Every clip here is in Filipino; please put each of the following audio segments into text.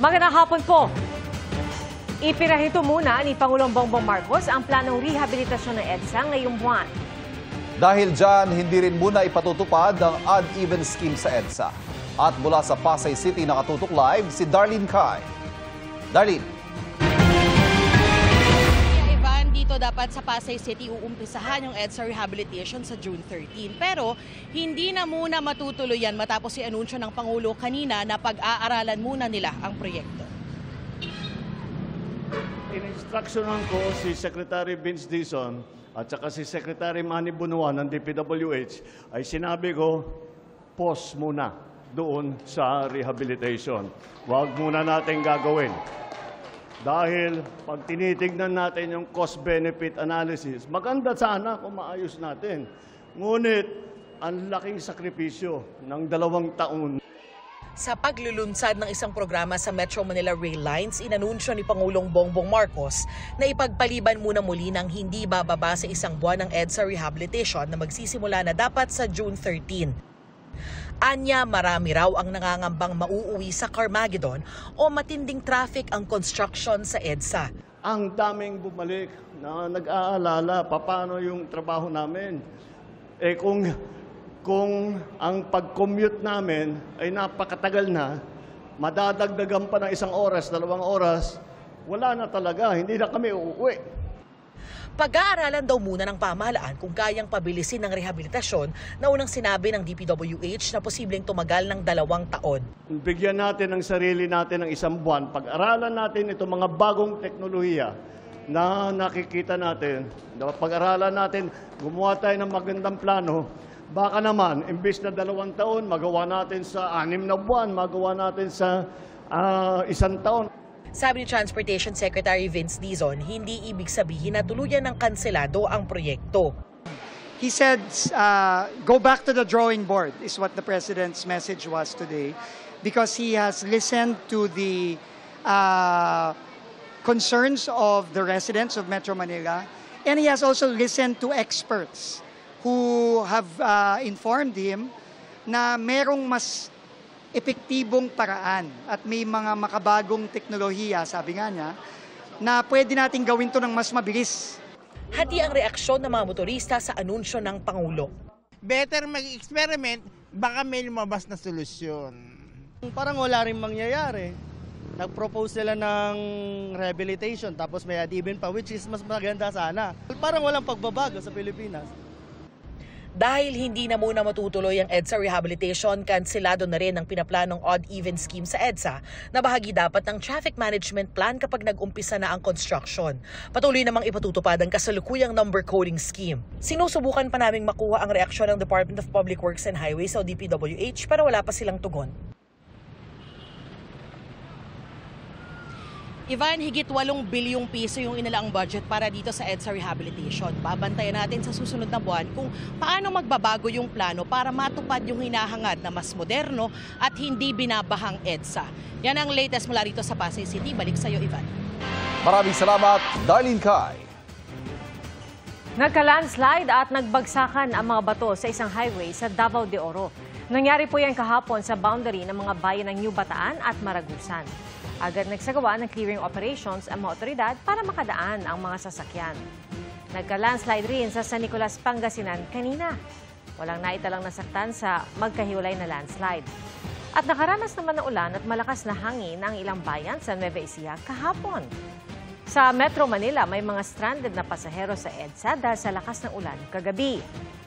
Magandang hapon po. Ipinahito muna ni Pangulong Bongbong Marcos ang planong rehabilitasyon ng EDSA ngayong buwan. Dahil dyan, hindi rin muna ipatutupad ang odd-even scheme sa EDSA. At mula sa Pasay City nakatutok live si Darlene Kai. Darlene. Dito dapat sa Pasay City uumpisahan yung EDSA rehabilitation sa June 13. Pero hindi na muna matutuloy yan matapos i-anunsyo ng Pangulo kanina na pag-aaralan muna nila ang proyekto. In-instructionan ko si Secretary Vince Dizon at saka si Secretary Manny Bunuan ng DPWH ay sinabi ko, pause muna doon sa rehabilitation. Huwag muna natin gagawin. Dahil pag tinitignan natin yung cost-benefit analysis, maganda sana kung maayos natin. Ngunit, ang laking sakripisyo ng 2 taon. Sa paglulunsad ng isang programa sa Metro Manila Rail Lines, inanunsyo ni Pangulong Bongbong Marcos na ipagpaliban muna muli ng hindi bababa sa 1 buwan ng EDSA rehabilitation na magsisimula na dapat sa June 13. Anya, marami raw ang nangangambang mauuwi sa Carmageddon o matinding traffic ang construction sa EDSA. Ang daming bumalik na nag-aalala paano yung trabaho namin. Kung ang pag-commute namin ay napakatagal na, madadagdagan pa ng 1 oras, 2 oras, wala na talaga, hindi na kami uuwi. Pag-aaralan daw muna ng pamahalaan kung kayang pabilisin ng rehabilitasyon na unang sinabi ng DPWH na posibleng tumagal ng 2 taon. Bigyan natin ang sarili natin ng 1 buwan. Pag-aralan natin itong mga bagong teknolohiya na nakikita natin. Pag-aralan natin, gumawa tayo ng magandang plano. Baka naman, imbis na 2 taon, magawa natin sa 6 na buwan, magawa natin sa 1 taon. Sabi ni Transportation Secretary Vince Dizon, hindi ibig sabihin na tuluyan ng kanselado ang proyekto. He said, go back to the drawing board is what the President's message was today because he has listened to the concerns of the residents of Metro Manila and he has also listened to experts who have informed him na merong mas epektibong paraan at may mga makabagong teknolohiya, sabi nga niya, na pwede nating gawin to ng mas mabilis. Hati ang reaksyon ng mga motorista sa anunsyo ng Pangulo. Better mag-experiment, baka may lumabas na solusyon. Parang wala rin mangyayari. Nag-propose sila ng rehabilitation tapos may ad-even pa, which is mas maganda sana. Parang walang pagbabago sa Pilipinas. Dahil hindi na muna matutuloy ang EDSA rehabilitation, kanselado na rin ang pinaplanong odd-even scheme sa EDSA na bahagi dapat ng traffic management plan kapag nag-umpisa na ang construction. Patuloy namang ipatutupad ang kasalukuyang number coding scheme. Sinusubukan pa naming makuha ang reaksyon ng Department of Public Works and Highways o DPWH pero wala pa silang tugon. Ivan, higit 8 bilyong piso yung inalaang budget para dito sa EDSA rehabilitation. Babantayan natin sa susunod na buwan kung paano magbabago yung plano para matupad yung hinahangad na mas moderno at hindi binabahang EDSA. Yan ang latest mula rito sa Pasay City. Balik sa iyo, Ivan. Maraming salamat, Darlene Kai. Nagka-landslide at nagbagsakan ang mga bato sa isang highway sa Davao de Oro. Nangyari po yan kahapon sa boundary ng mga bayan ng New Bataan at Maragusan. Agad nagsagawa ng clearing operations ang mga otoridad para makadaan ang mga sasakyan. Nagka-landslide rin sa San Nicolas, Pangasinan kanina. Walang naitalang nasaktan sa magkahiwalay na landslide. At nakaranas naman ng ulan at malakas na hangin ang ilang bayan sa Nueva Ecija kahapon. Sa Metro Manila, may mga stranded na pasahero sa EDSA dahil sa lakas ng ulan kagabi.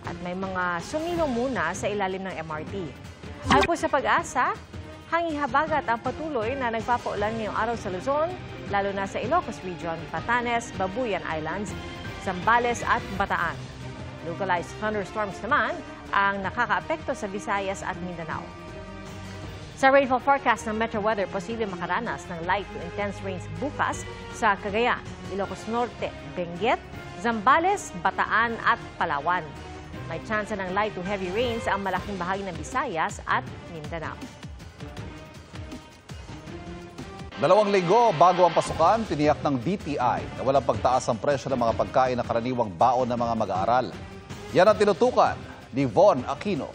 At may mga sumilong muna sa ilalim ng MRT. Ay po sa Pag-asa, hanging habagat ang patuloy na nagpapaulan ngayong araw sa Luzon, lalo na sa Ilocos Region, Batanes, Babuyan Islands, Zambales at Bataan. Localized thunderstorms naman ang nakakaapekto sa Visayas at Mindanao. Sa rainfall forecast ng Metro Weather, posible makaranas ng light to intense rains bukas sa Cagayan, Ilocos Norte, Benguet, Zambales, Bataan at Palawan. May tsansa ng light to heavy rains ang malaking bahagi ng Visayas at Mindanao. 2 linggo bago ang pasukan, tiniyak ng DTI na walang pagtaas ang presyo ng mga pagkain na karaniwang baon ng mga mag-aaral. Yan ang tinutukan ni Von Aquino.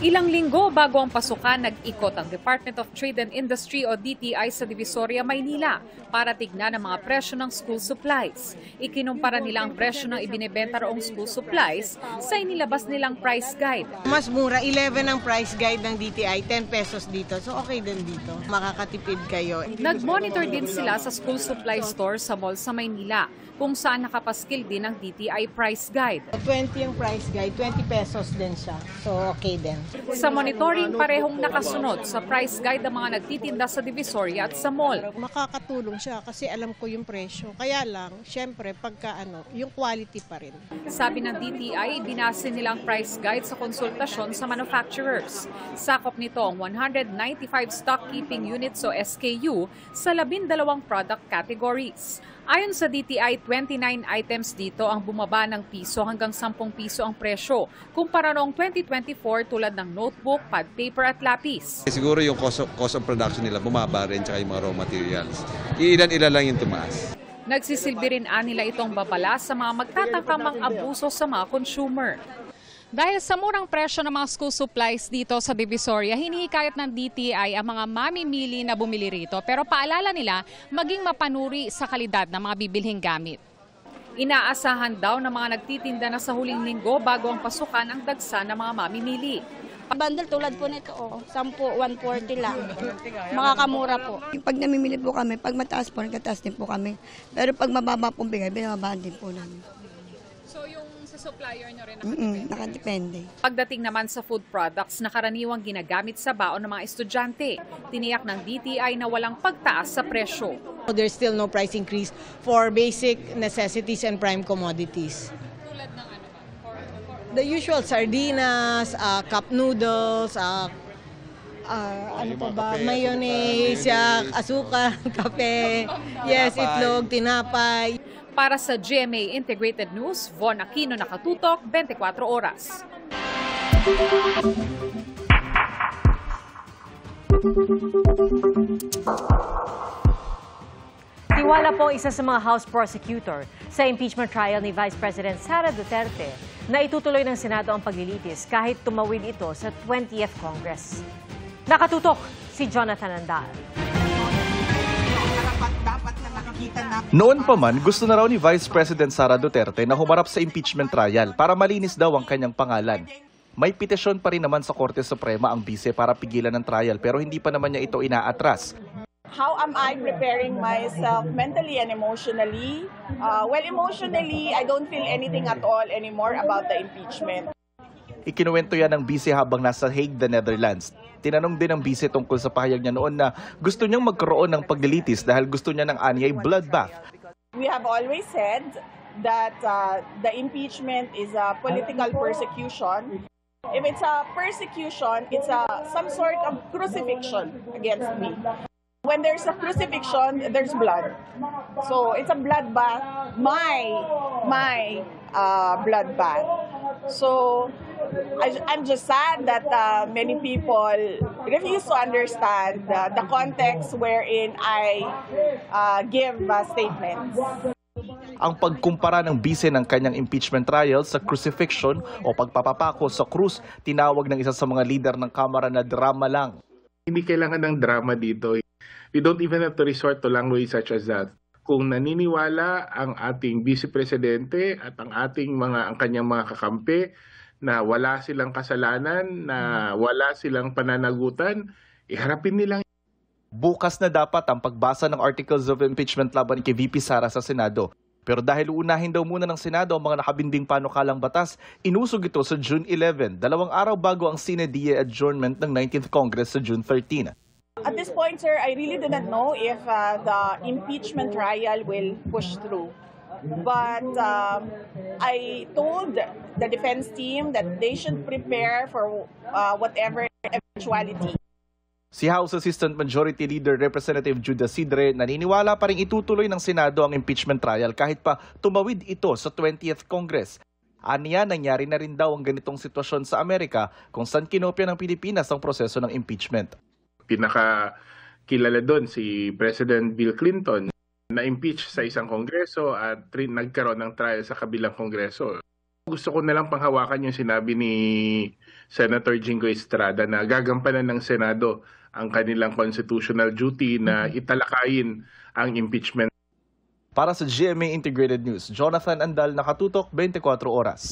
Ilang linggo bago ang pasukan, nag-ikot ang Department of Trade and Industry o DTI sa Divisoria, Maynila para tignan ang mga presyo ng school supplies. Ikinumpara nila ang presyo ng ibinebenta roong school supplies sa inilabas nilang price guide. Mas mura, 11 ang price guide ng DTI, 10 pesos dito. So okay din dito, makakatipid kayo. Nag-monitor din sila sa school supply store sa mall sa Maynila, kung saan nakapaskil din ang DTI price guide. 20 yung price guide, 20 pesos din siya. So okay din. Sa monitoring, parehong nakasunod sa price guide ang mga nagtitinda sa Divisoria at sa mall. Makakatulong siya kasi alam ko yung presyo. Kaya lang, syempre, pagka yung quality pa rin. Sabi ng DTI, binase nilang price guide sa konsultasyon sa manufacturers. Sakop nito ang 195 stock keeping units o SKU sa 12 product categories. Ayon sa DTI, 29 items dito ang bumaba ng piso hanggang 10 piso ang presyo, kumpara noong 2024 tulad ng notebook, pad paper at lapis. Siguro yung cost of production nila bumaba rin, tsaka yung mga raw materials. Ilan-ilan lang yung tumaas. Nagsisilbi rin nila itong babala sa mga magtatakamang abuso sa mga consumer. Dahil sa murang presyo ng mga school supplies dito sa Divisoria, hinihikayat ng DTI ang mga mamimili na bumili rito. Pero paalala nila, maging mapanuri sa kalidad ng mga bibilhing gamit. Inaasahan daw ng mga nagtitinda na sa huling linggo bago ang pasukan ang dagsa ng mga mamimili. Bundle tulad po nito, 10, 140 lang. Makakamura po. Pag namimili po kami, pag mataas po, nagkataas din po kami. Pero pag mababa pong bigay, binababaan din po namin. So yung sa supplier nyo rin nakadepende. Pagdating naman sa food products na karaniwang ginagamit sa baon ng mga estudyante, tiniyak ng DTI na walang pagtaas sa presyo. There's still no price increase for basic necessities and prime commodities. Tulad ng ano ba? The usual sardinas, cup noodles, ano pa ba? Mayonnaise, asukal, kape, yes, itlog, tinapay. Para sa GMA Integrated News, Von Aquino, nakatutok, 24 oras. Tiwala po isa sa mga House prosecutor sa impeachment trial ni Vice President Sara Duterte na itutuloy ng Senado ang paglilitis kahit tumawid ito sa 20th Congress. Nakatutok si Jonathan Andal. Noon pa man, gusto na raw ni Vice President Sara Duterte na humarap sa impeachment trial para malinis daw ang kanyang pangalan. May petisyon pa rin naman sa Korte Suprema ang bise para pigilan ng trial pero hindi pa naman niya ito inaatras. How am I preparing myself mentally and emotionally? Well, emotionally, I don't feel anything at all anymore about the impeachment. Ikinuwento yan ng bise habang nasa Hague, the Netherlands. Tinanong din ng bise tungkol sa pahayag niya noon na gusto niyang magkaroon ng paglilitis dahil gusto niya ng anyay bloodbath. We have always said that the impeachment is a political persecution. If it's a persecution, it's some sort of crucifixion against me. When there's a crucifixion, there's blood. So it's a bloodbath, my bloodbath. So I'm just sad that many people refuse to understand the context wherein I give statements. Ang pagkumpara ng bise ng kanyang impeachment trial sa crucifixion o pagpapapako sa krus, tinawag ng isa sa mga leader ng Kamara na drama lang. Hindi kailangan ng drama dito. We don't even have to resort to language such as that. Kung naniniwala ang ating Vice Presidente at ang kanyang mga kakampi na wala silang kasalanan, na wala silang pananagutan, iharapin nilang. Bukas na dapat ang pagbasa ng articles of impeachment laban kay VP Sara sa Senado. Pero dahil uunahin daw muna ng Senado ang mga nakabinding panukalang batas, inusog ito sa June 11, 2 araw bago ang sine die adjournment ng 19th Congress sa June 13. At this point, sir, I really do not know if the impeachment trial will push through. But I told the defense team that they should prepare for whatever eventuality. Si House Assistant Majority Leader Representative Judah Sidre naniniwala pa rin itutuloy ng Senado ang impeachment trial kahit pa tumawid ito sa 20th Congress. Aniya, nangyari na rin daw ang ganitong sitwasyon sa Amerika kung saan kinopya ng Pilipinas ang proseso ng impeachment. Pinakakilala doon si President Bill Clinton na impeach sa isang kongreso at nagkaroon ng trial sa kabilang kongreso. Gusto ko na lang panghawakan yung sinabi ni Senator Jingo Estrada na gagampanan ng Senado ang kanilang constitutional duty na italakayin ang impeachment. Para sa GMA Integrated News, Jonathan Andal, Nakatutok, 24 Oras.